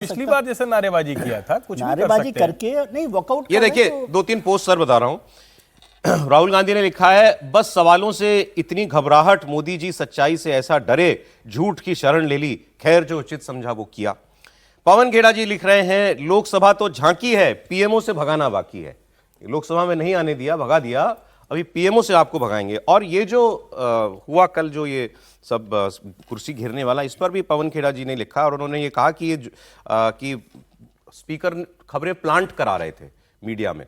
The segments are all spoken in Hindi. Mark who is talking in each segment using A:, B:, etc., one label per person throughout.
A: पिछली बार जैसे नारेबाजी किया था, कुछ भी कर
B: नारेबाजी
A: सकते हैं।
B: करके नहीं वॉकआउट।
C: ये देखिए दो तीन पोस्ट सर बता रहा हूं। राहुल गांधी ने लिखा है, बस सवालों से इतनी घबराहट, मोदी जी सच्चाई से ऐसा डरे, झूठ की शरण ले ली, खैर जो उचित समझा वो किया। पवन खेड़ा जी लिख रहे हैं, लोकसभा तो झांकी है, पीएमओ से भगाना बाकी है। लोकसभा में नहीं आने दिया, भगा दिया, अभी पीएमओ से आपको भगाएंगे। और ये जो हुआ कल, जो ये सब कुर्सी घेरने वाला, इस पर भी पवन खेड़ा जी ने लिखा और उन्होंने ये कहा कि कि स्पीकर खबरें प्लांट करा रहे थे मीडिया में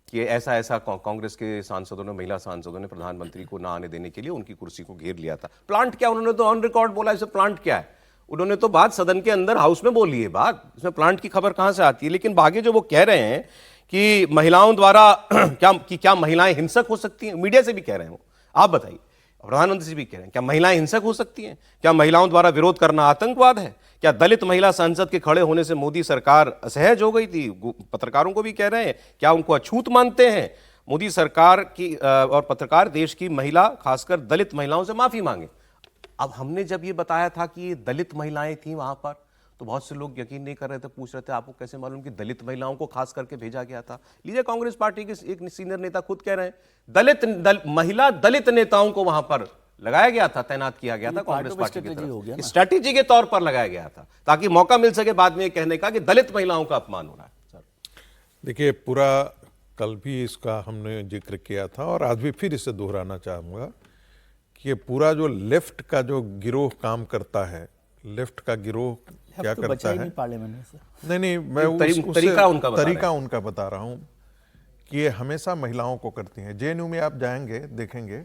C: कि ऐसा ऐसा कांग्रेस के सांसदों ने, महिला सांसदों ने प्रधानमंत्री को ना आने देने के लिए उनकी कुर्सी को घेर लिया था। प्लांट क्या, उन्होंने तो ऑन रिकॉर्ड बोला इसे प्लांट क्या है। उन्होंने तो बात सदन के अंदर हाउस में बोली है बात, इसमें प्लांट की खबर कहां से आती है। लेकिन आगे जो वो कह रहे हैं कि महिलाओं द्वारा क्या महिलाएं हिंसक हो सकती हैं, मीडिया से भी कह रहे हैं वो, आप बताइए। प्रधानमंत्री जी भी कह रहे हैं, क्या महिलाएं हिंसक हो सकती हैं? क्या महिलाओं द्वारा विरोध करना आतंकवाद है? क्या दलित महिला सांसद के खड़े होने से मोदी सरकार असहज हो गई थी? पत्रकारों को भी कह रहे हैं, क्या उनको अछूत मानते हैं? मोदी सरकार की और पत्रकार देश की महिला, खासकर दलित महिलाओं से माफी मांगे। अब हमने जब ये बताया था कि ये दलित महिलाएं थी वहां पर, तो बहुत से लोग यकीन नहीं कर रहे थे, पूछ रहे थे आपको कैसे मालूम कि दलित महिलाओं को खास करके भेजा गया था। लीजिए, कांग्रेस पार्टी के एक सीनियर नेता खुद कह रहे हैं, महिला दलित नेताओं को वहां पर लगाया गया था, तैनात किया गया था कांग्रेस पार्टी की तरफ, स्ट्रैटेजी के तौर पर लगाया गया था, ताकि मौका मिल सके बाद में कहने का कि दलित महिलाओं का अपमान हो रहा है। सर
D: देखिए, पूरा कल भी इसका हमने जिक्र किया था और आज भी फिर इसे दोहराना चाहूंगा कि ये पूरा जो लेफ्ट का जो गिरोह काम करता है, लेफ्ट का गिरोह क्या
B: तो
D: करता है,
B: पार्लियामेंट से
D: नहीं मैं तरीका उनका बता रहा हूं कि ये हमेशा महिलाओं को करती हैं। जेएनयू में आप जाएंगे, देखेंगे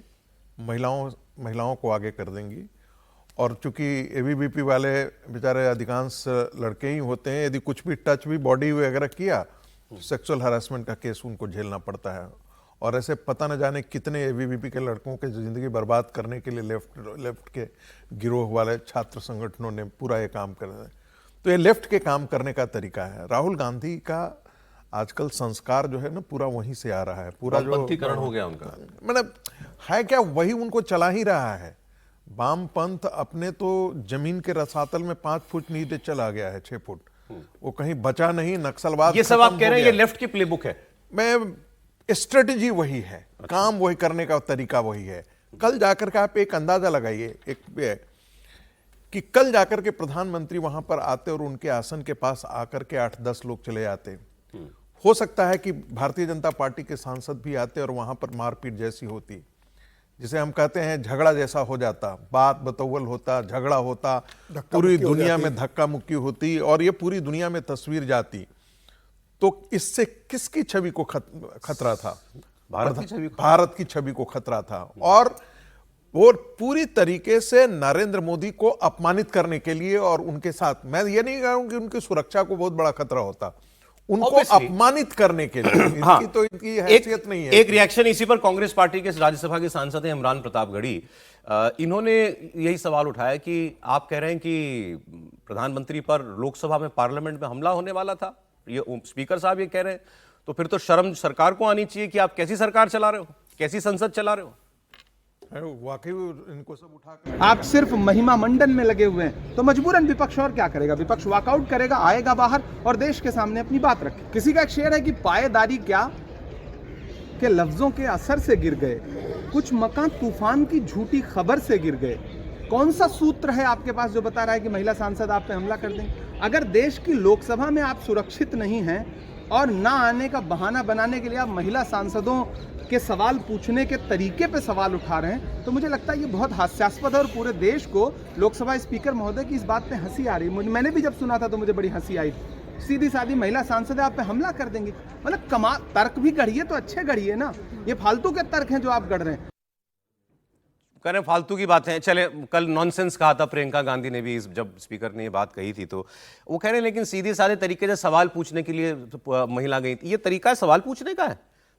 D: महिलाओं को आगे कर देंगी। और चूंकि एबीवीपी वाले बेचारे अधिकांश लड़के ही होते हैं, यदि कुछ भी टच भी बॉडी वगैरह किया तो सेक्सुअल हरासमेंट का केस उनको झेलना पड़ता है। और ऐसे पता न जाने कितने एबीवीपी के लड़कों के जिंदगी बर्बाद करने के लिए लेफ्ट के गिरोह वाले छात्र संगठनों ने पूरा ये काम कर रहे हैं। तो ये लेफ्ट के काम करने का तरीका है। राहुल गांधी का आजकल संस्कार जो है ना, पूरा वहीं से आ रहा है। पूरा जो
C: वामपंथीकरण हो गया उनका,
D: मतलब है क्या, वही उनको चला ही रहा है। वामपंथ अपने तो जमीन के रसातल में 5 फुट नीचे चला गया है, 6 फुट, वो कहीं बचा नहीं। नक्सलवाद,
C: ये सब आप कह रहे हैं ये लेफ्ट की प्लेबुक है।
D: मैं स्ट्रेटेजी वही है, काम वही करने का तरीका वही है। कल जाकर के आप एक अंदाजा लगाइए कि कल जाकर के प्रधानमंत्री वहां पर आते और उनके आसन के पास आकर के 8-10 लोग चले आते। हो सकता है कि भारतीय जनता पार्टी के सांसद भी आते और वहां पर मारपीट जैसी होती, जिसे हम कहते हैं झगड़ा जैसा हो जाता, बात बतौवल होता, झगड़ा होता, पूरी दुनिया में धक्का मुक्की होती और ये पूरी दुनिया में तस्वीर जाती। तो इससे किसकी छवि को खतरा था? भारत की छवि को खतरा था। और वो पूरी तरीके से नरेंद्र मोदी को अपमानित करने के लिए, और उनके साथ मैं ये नहीं कहूं कि उनकी सुरक्षा को बहुत बड़ा खतरा होता, उनको अपमानित करने के लिए।
C: हाँ,
D: इसकी तो इनकी हैसियत नहीं है।
C: एक रिएक्शन इसी पर कांग्रेस पार्टी के राज्यसभा के सांसद हैं इमरान प्रतापगढ़ी, इन्होंने यही सवाल उठाया कि आप कह रहे हैं कि प्रधानमंत्री पर लोकसभा में, पार्लियामेंट में हमला होने वाला था, ये स्पीकर साहब ये कह रहे हैं, तो फिर तो शर्म सरकार को आनी चाहिए कि आप कैसी सरकार चला रहे हो, कैसी संसद चला रहे हो।
D: वाकई इनको सब उठा,
E: आप सिर्फ महिमा मंडन में लगे हुए हैं, तो मजबूरन विपक्ष और क्या करेगा? विपक्ष वॉकआउट करेगा, आएगा बाहर और देश के सामने अपनी बात रखे। किसी का एक शेर है कि पायेदारी क्या के लफ्जों के असर से गिर गए, कुछ मकान तूफान की झूठी खबर से गिर गए। कौन सा सूत्र है आपके पास जो बता रहा है कि महिला सांसद आप पे हमला कर देंगे? अगर देश की लोकसभा में आप सुरक्षित नहीं हैं और ना आने का बहाना बनाने के लिए आप महिला सांसदों के सवाल पूछने के तरीके पे सवाल उठा रहे हैं, तो मुझे लगता है ये बहुत हास्यास्पद है। और पूरे देश को, लोकसभा स्पीकर महोदय की इस बात पे हंसी आ रही है। मैंने भी जब सुना था तो मुझे बड़ी हंसी आई। सीधी सादी महिला सांसद है, आप पे हमला कर देंगे, मतलब कमाल। तर्क भी गढ़िए तो अच्छे गढ़िए ना, ये फालतू के तर्क हैं जो आप गढ़ रहे हैं।
C: कह रहे फालतू की बातें। चले, कल नॉनसेंस कहा था प्रियंका गांधी ने भी, जब स्पीकर ने ये बात कही थी, तो वो कह रहे हैं लेकिन सीधे साधे तरीके से सवाल पूछने के लिए महिला गई थी। ये तरीका सवाल पूछने का है?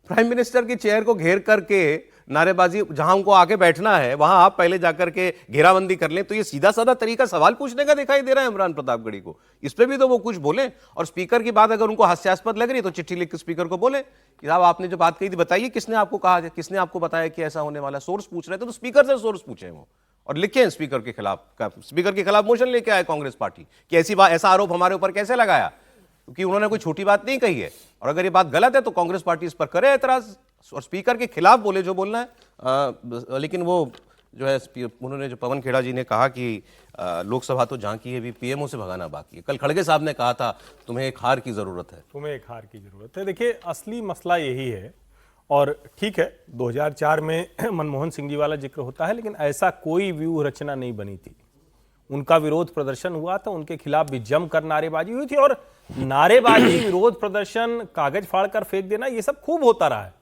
C: प्राइम मिनिस्टर की चेयर को घेर करके नारेबाजी, जहां उनको आके बैठना है वहां आप पहले जाकर के घेराबंदी कर लें, तो ये सीधा साधा तरीका सवाल पूछने का दिखाई दे रहा है इमरान प्रतापगढ़ी को। इस पे भी तो वो कुछ बोले, और स्पीकर की बात अगर उनको हास्यास्पद लग रही तो चिट्ठी लिख के स्पीकर को बोले कि साहब आपने जो बात कही थी बताइए किसने आपको कहा, किसने आपको बताया कि ऐसा होने वाला, सोर्स पूछ रहे थे तो स्पीकर से सोर्स पूछे वो, और लिखे स्पीकर के खिलाफ मोशन लेके आए कांग्रेस पार्टी कि ऐसा आरोप हमारे ऊपर कैसे लगाया, क्योंकि उन्होंने कोई छोटी बात नहीं कही है, और अगर ये बात गलत है तो कांग्रेस पार्टी इस पर करे एतराज और स्पीकर के खिलाफ बोले जो बोलना है। लेकिन वो जो है उन्होंने जो पवन खेड़ा जी ने कहा कि लोकसभा तो झांकी है, भी पीएमओ से भगाना बाकी है। कल खड़गे साहब ने कहा था तुम्हें एक हार की जरूरत है।
A: तुम्हें एक हार की जरूरत है। देखिए असली मसला यही है, और ठीक है 2004 में मनमोहन सिंह जी वाला जिक्र होता है, लेकिन ऐसा कोई व्यूह रचना नहीं बनी थी। उनका विरोध प्रदर्शन हुआ था, उनके खिलाफ भी जमकर नारेबाजी हुई थी, और नारेबाजी, विरोध प्रदर्शन, कागज फाड़कर फेंक देना, ये सब खूब होता रहा है।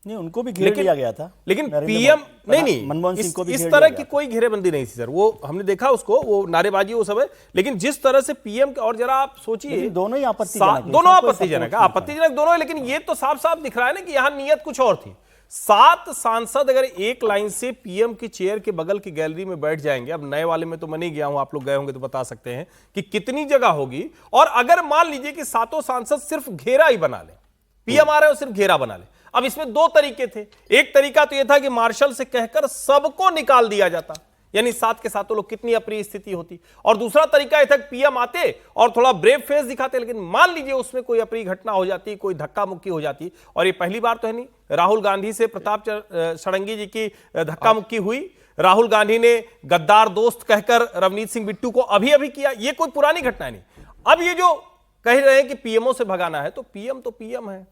B: नहीं, उनको भी घेर लिया गया था,
A: लेकिन पीएम नहीं
B: मनमोहन सिंह को भी
A: इस
B: घेर
A: तरह
B: लिया
A: की
B: गया
A: कोई घेरेबंदी नहीं थी सर, वो हमने देखा उसको, वो नारेबाजी वो सब है, लेकिन जिस तरह से पीएम के, और जरा आप सोचिए
B: लेकिन दोनों ही आपत्तिजनक हैं,
A: दोनों
B: इसमें कोई
A: आपत्तिजनक है,
B: support नहीं
A: आपत्तिजनक दोनों है, लेकिन ये तो साफ साफ दिख रहा है ना कि यहां नियत कुछ और थी। 7 सांसद अगर एक लाइन से पीएम की चेयर के बगल की गैलरी में बैठ जाएंगे, अब नए वाले में तो मैं नहीं गया हूं, आप लोग गए होंगे तो बता सकते हैं कि कितनी जगह होगी, और अगर मान लीजिए कि 7 सांसद सिर्फ घेरा ही बना ले, पीएम आ रहे हो सिर्फ घेरा बना ले। अब इसमें 2 तरीके थे, एक तरीका तो यह था कि मार्शल से कहकर सबको निकाल दिया जाता, यानी 7 के 7 लोग, कितनी अप्रिय स्थिति होती, और दूसरा तरीका यह था कि पीएम आते और थोड़ा ब्रेव फेस दिखाते, लेकिन मान लीजिए उसमें कोई अप्रिय घटना हो जाती, कोई धक्का मुक्की हो जाती, और ये पहली बार तो है नहीं, राहुल गांधी से प्रताप षडंगी जी की धक्का मुक्की हुई, राहुल गांधी ने गद्दार दोस्त कहकर रवनीत सिंह बिट्टू को अभी अभी किया, ये कोई पुरानी घटना नहीं। अब ये जो कह रहे हैं कि पीएमओ से भगाना है, तो पीएम है,